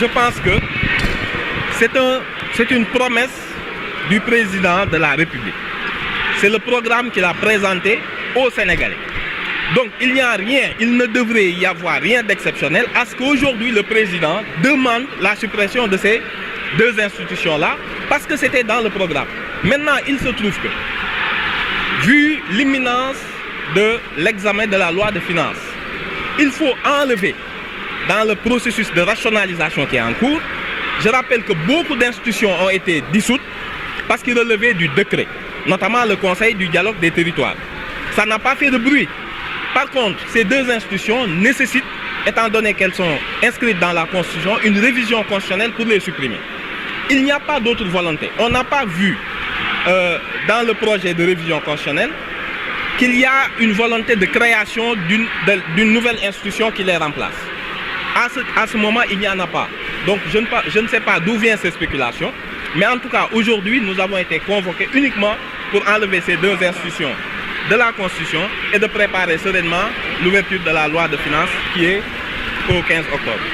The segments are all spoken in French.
je pense que c'est une promesse du président de la République. C'est le programme qu'il a présenté aux Sénégalais. Donc il n'y a rien, il ne devrait y avoir rien d'exceptionnel à ce qu'aujourd'hui le président demande la suppression de ces deux institutions-là parce que c'était dans le programme. Maintenant, il se trouve que, vu l'imminence de l'examen de la loi de finances, il faut enlever dans le processus de rationalisation qui est en cours. Je rappelle que beaucoup d'institutions ont été dissoutes parce qu'ils relevaient du décret, notamment le Conseil du dialogue des territoires. Ça n'a pas fait de bruit. Par contre, ces deux institutions nécessitent, étant donné qu'elles sont inscrites dans la Constitution, une révision constitutionnelle pour les supprimer. Il n'y a pas d'autre volonté. On n'a pas vu dans le projet de révision constitutionnelle qu'il y a une volonté de création d'une nouvelle institution qui les remplace. À ce moment, il n'y en a pas. Donc je ne sais pas d'où viennent ces spéculations, mais en tout cas, aujourd'hui, nous avons été convoqués uniquement pour enlever ces deux institutions de la Constitution et de préparer sereinement l'ouverture de la loi de finances qui est au 15 octobre.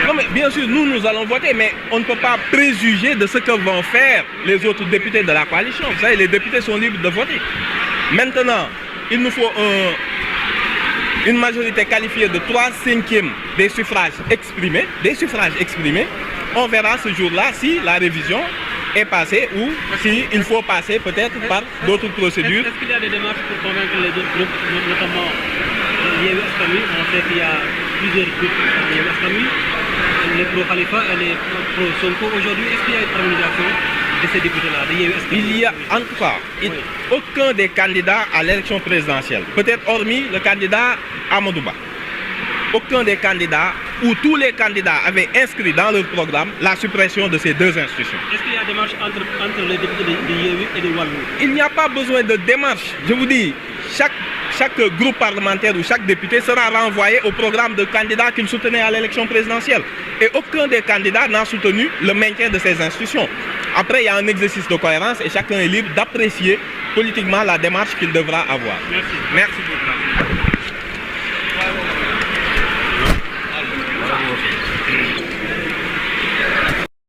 Non mais bien sûr, nous allons voter, mais on ne peut pas préjuger de ce que vont faire les autres députés de la coalition. Vous savez, les députés sont libres de voter. Maintenant, il nous faut une majorité qualifiée de 3/5 des suffrages exprimés. On verra ce jour-là si la révision est passée ou s'il faut passer peut-être par d'autres procédures. Est-ce qu'il y a des démarches pour convaincre les autres groupes, notamment Yewwi Askan Wi? On sait qu'il y a plusieurs groupes Yewwi Askan Wi, les pro-Khalifa et les pro-Sonko. Aujourd'hui, est-ce qu'il y a une harmonisation de ces députés-là, de Yewwi Askan Wi? Il y a en tout cas aucun des candidats à l'élection présidentielle, peut-être hormis le candidat Amadou Ba, aucun des candidats ou tous les candidats avaient inscrit dans leur programme la suppression de ces deux institutions. Est-ce qu'il y a des démarches entre les députés de Yewwi et de Wallu? Il n'y a pas besoin de démarche. Je vous dis, chaque groupe parlementaire ou chaque député sera renvoyé au programme de candidats qu'il soutenait à l'élection présidentielle. Et aucun des candidats n'a soutenu le maintien de ces institutions. Après, il y a un exercice de cohérence et chacun est libre d'apprécier politiquement la démarche qu'il devra avoir. Merci. Merci beaucoup.